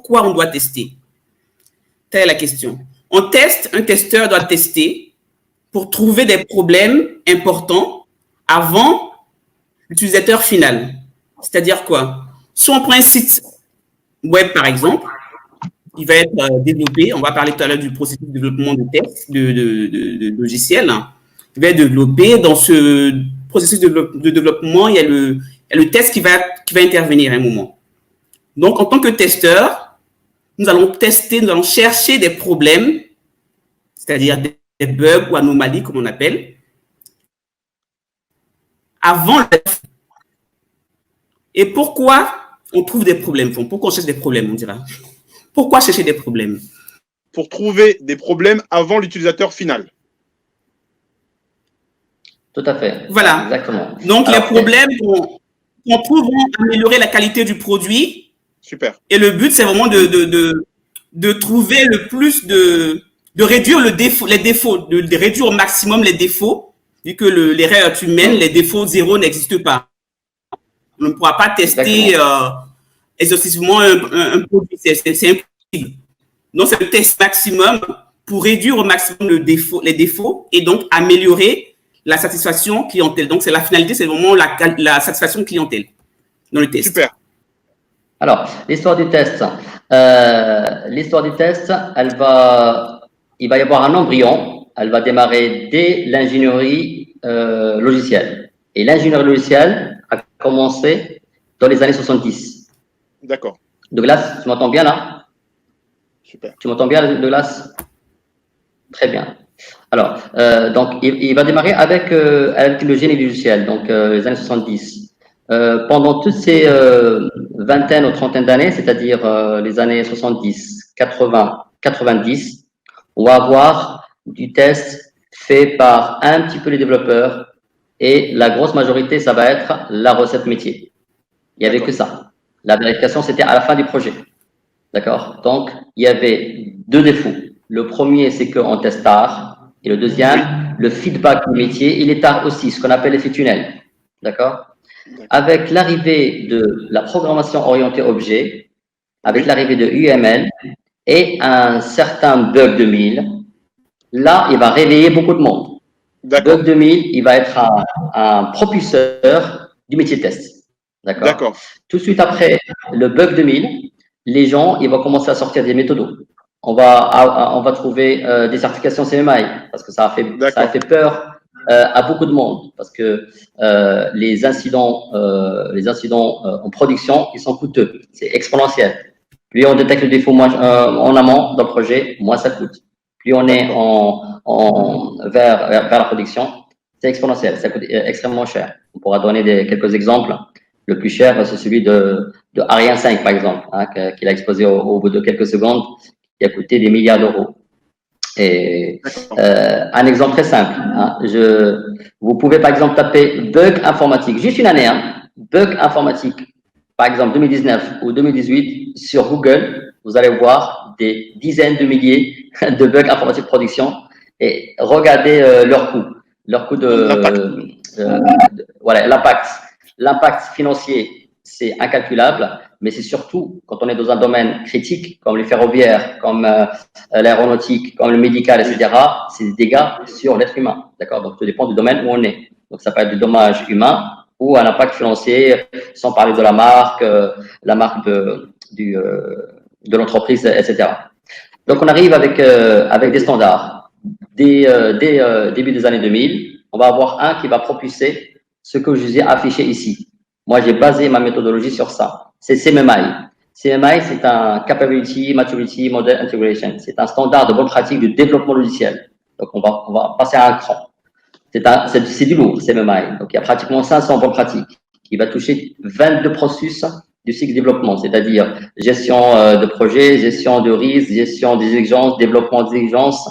pourquoi on doit tester? Telle est la question. Un testeur doit tester pour trouver des problèmes importants avant l'utilisateur final. C'est-à-dire quoi? Soit on prend un site web, par exemple, il va être développé. On va parler tout à l'heure du processus de développement de tests, de logiciels. Il va être développé. Dans ce processus de développement, il y a le test qui va intervenir à un moment. Donc, en tant que testeur, nous allons tester, nous allons chercher des problèmes, c'est-à-dire des bugs ou anomalies, comme on appelle, avant le test. Et pourquoi on trouve des problèmes? Pourquoi on cherche des problèmes, on dira? Pourquoi chercher des problèmes? Pour trouver des problèmes avant l'utilisateur final. Tout à fait. Voilà. Exactement. Donc, les problèmes qu'on trouve vont améliorer la qualité du produit. Super. Et le but, c'est vraiment de trouver le plus de réduire les défauts, de réduire au maximum les défauts, vu que l'erreur est humaine, les défauts zéro n'existent pas. On ne pourra pas tester exhaustivement un produit, c'est impossible. Donc, c'est le test maximum pour réduire au maximum les défauts et donc améliorer la satisfaction clientèle. Donc, c'est la finalité, c'est vraiment la satisfaction clientèle dans le test. Super. Alors, l'histoire du test, il va y avoir un embryon, elle va démarrer dès l'ingénierie logicielle. Et l'ingénierie logicielle a commencé dans les années 70. D'accord. Douglas, tu m'entends bien là? Super. Tu m'entends bien, Douglas? Très bien. Alors, donc, il va démarrer avec le génie logiciel, donc les années 70. Pendant toutes ces vingtaine ou trentaine d'années, c'est-à-dire les années 70, 80, 90, on va avoir du test fait par un petit peu les développeurs et la grosse majorité, ça va être la recette métier. Il n'y avait que ça. La vérification, c'était à la fin du projet. D'accord? Donc, il y avait deux défauts. Le premier, c'est qu'on teste tard. Et le deuxième, le feedback du métier, il est tard aussi, ce qu'on appelle l'effet tunnel. D'accord? Avec l'arrivée de la programmation orientée objet, avec l'arrivée de UML et un certain Bug 2000, là, il va réveiller beaucoup de monde. Bug 2000, il va être un propulseur du métier de test. D'accord? Tout de suite après le Bug 2000, les gens, ils vont commencer à sortir des méthodos. On va trouver des certifications CMI parce que ça a fait peur à beaucoup de monde parce que les incidents en production, ils sont coûteux. C'est exponentiel. Plus on détecte le défaut en amont d'un projet, moins ça coûte. Plus on est vers la production, c'est exponentiel. Ça coûte extrêmement cher. On pourra donner quelques exemples. Le plus cher, c'est celui de Ariane 5, par exemple, qu'il a explosé au bout de quelques secondes, qui a coûté des milliards d'euros. Et un exemple très simple. Vous pouvez, par exemple, taper bug informatique, juste une année, bug informatique, par exemple 2019 ou 2018, sur Google, vous allez voir des dizaines de milliers de bugs informatique production et regardez leur coût. Leur coût voilà, l'impact. L'impact financier, c'est incalculable, mais c'est surtout quand on est dans un domaine critique, comme les ferroviaires, comme l'aéronautique, comme le médical, etc., c'est des dégâts sur l'être humain. D'accord? Donc, tout dépend du domaine où on est. Donc, ça peut être du dommage humain ou un impact financier, sans parler de la marque de l'entreprise, etc. Donc, on arrive avec des standards. Dès début des années 2000, on va avoir un qui va propulser ce que je vous ai affiché ici. Moi, j'ai basé ma méthodologie sur ça. C'est CMMI. CMMI, c'est un Capability Maturity Model Integration. C'est un standard de bonne pratique du développement logiciel. Donc, on va passer à un cran. C'est du lourd, CMMI. Donc, il y a pratiquement 500 bonnes pratiques qui va toucher 22 processus du cycle développement, c'est-à-dire gestion de projet, gestion de risque, gestion des exigences, développement des exigences.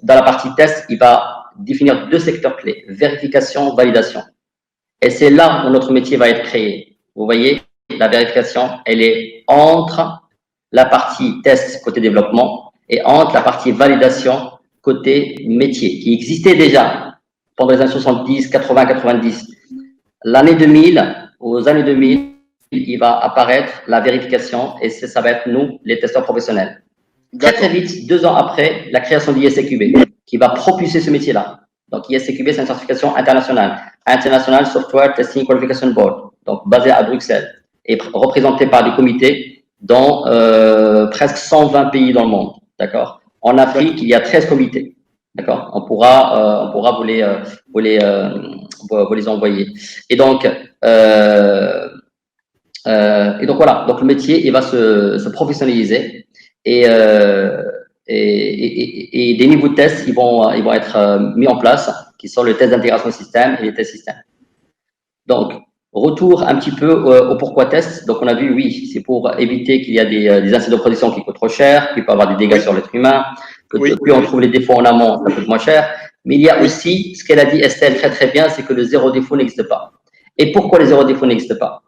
Dans la partie test, il va définir deux secteurs clés, vérification, validation. Et c'est là où notre métier va être créé. Vous voyez, la vérification, elle est entre la partie test côté développement et entre la partie validation côté métier, qui existait déjà pendant les années 70, 80, 90. L'année 2000, aux années 2000, il va apparaître la vérification et ça va être nous, les testeurs professionnels. Très vite, 2 ans après, la création d'ISCQB qui va propulser ce métier-là. Donc, ISCQB, c'est une certification internationale. International Software Testing Qualification Board, donc basée à Bruxelles et représentée par des comités dans presque 120 pays dans le monde. D'accord. En Afrique, il y a 13 comités. D'accord. On pourra vous les envoyer. Et donc voilà. Donc le métier, il va se professionnaliser et des niveaux de tests, ils vont être mis en place, qui sont le test d'intégration système et les tests système. Donc, retour un petit peu au pourquoi test. Donc, on a vu, oui, c'est pour éviter qu'il y a des incidents de production qui coûtent trop cher, qu'il peut y avoir des dégâts sur l'être humain, que plus on trouve les défauts en amont, ça coûte moins cher. Mais il y a aussi, ce qu'elle a dit Estelle très très bien, c'est que le zéro défaut n'existe pas. Et pourquoi le zéro défaut n'existe pas?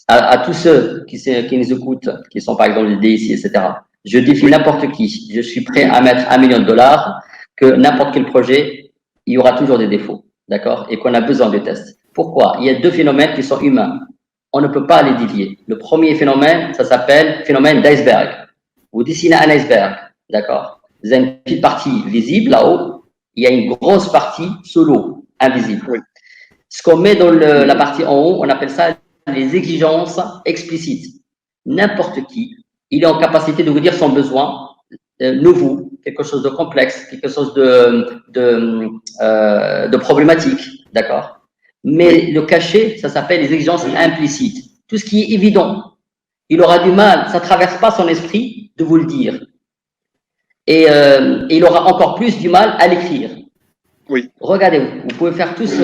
À tous ceux qui nous écoutent, qui sont par exemple les DSI, etc., je défie n'importe qui. Je suis prêt à mettre $1 million que n'importe quel projet, il y aura toujours des défauts, d'accord? Et qu'on a besoin de tests. Pourquoi? Il y a 2 phénomènes qui sont humains. On ne peut pas les dévier. Le premier phénomène, ça s'appelle phénomène d'iceberg. Vous dessinez un iceberg, d'accord? Vous avez une petite partie visible là-haut. Il y a une grosse partie sous l'eau, invisible. Oui. Ce qu'on met dans la partie en haut, on appelle ça les exigences explicites. N'importe qui, il est en capacité de vous dire son besoin nouveau, quelque chose de complexe, quelque chose de problématique, d'accord? Mais le cachet, ça s'appelle les exigences implicites. Tout ce qui est évident, il aura du mal, ça ne traverse pas son esprit de vous le dire. Et il aura encore plus du mal à l'écrire. Oui. Regardez, vous pouvez faire tous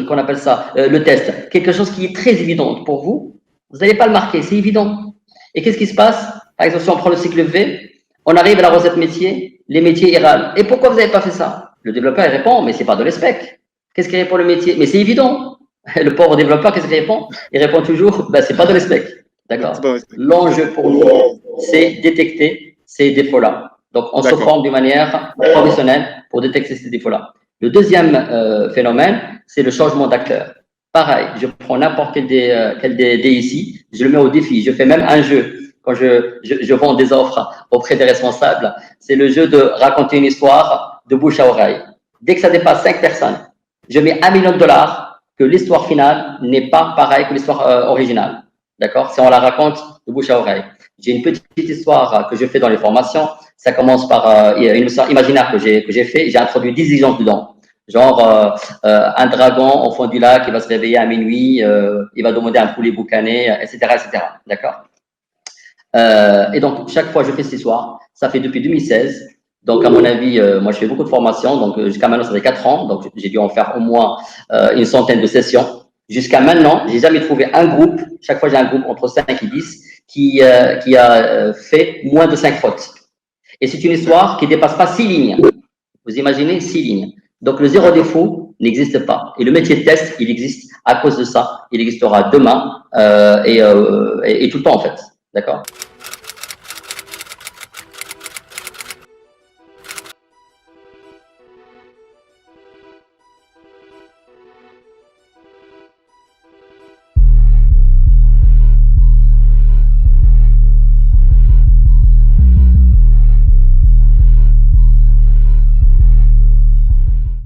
qu'on appelle ça, le test. Quelque chose qui est très évident pour vous, vous n'allez pas le marquer, c'est évident. Et qu'est-ce qui se passe? Par exemple, si on prend le cycle V, on arrive à la recette métier, les métiers râlent. Et pourquoi vous n'avez pas fait ça? Le développeur il répond, mais c'est pas de l'espec. Qu'est-ce qu'il répond le métier? Mais c'est évident. Le pauvre développeur, qu'est-ce qu'il répond? Il répond toujours, ben, c'est pas de l'espec. D'accord. L'enjeu pour nous, c'est détecter ces défauts-là. Donc, on se forme d'une manière professionnelle pour détecter ces défauts-là. Le deuxième phénomène, c'est le changement d'acteur. Pareil, je prends n'importe quel DSI, je le mets au défi. Je fais même un jeu. Quand je vends des offres auprès des responsables, c'est le jeu de raconter une histoire de bouche à oreille. Dès que ça dépasse 5 personnes, je mets $1 million que l'histoire finale n'est pas pareille que l'histoire originale. D'accord? Si on la raconte de bouche à oreille. J'ai une petite histoire que je fais dans les formations. Ça commence par une histoire imaginaire que j'ai fait. J'ai introduit 10 exigences dedans. Genre, un dragon au fond du lac, il va se réveiller à minuit, il va demander un poulet boucané, etc., etc. D'accord? Et donc, chaque fois, je fais cette histoire. Ça fait depuis 2016. Donc, à mon avis, moi, je fais beaucoup de formations. Donc, jusqu'à maintenant, ça fait 4 ans. Donc, j'ai dû en faire au moins une centaine de sessions. Jusqu'à maintenant, j'ai jamais trouvé un groupe. Chaque fois, j'ai un groupe entre 5 et 10 qui a fait moins de 5 fautes. Et c'est une histoire qui dépasse pas 6 lignes. Vous imaginez 6 lignes. Donc, le zéro défaut n'existe pas. Et le métier de test, il existe à cause de ça. Il existera demain et tout le temps, en fait. D'accord?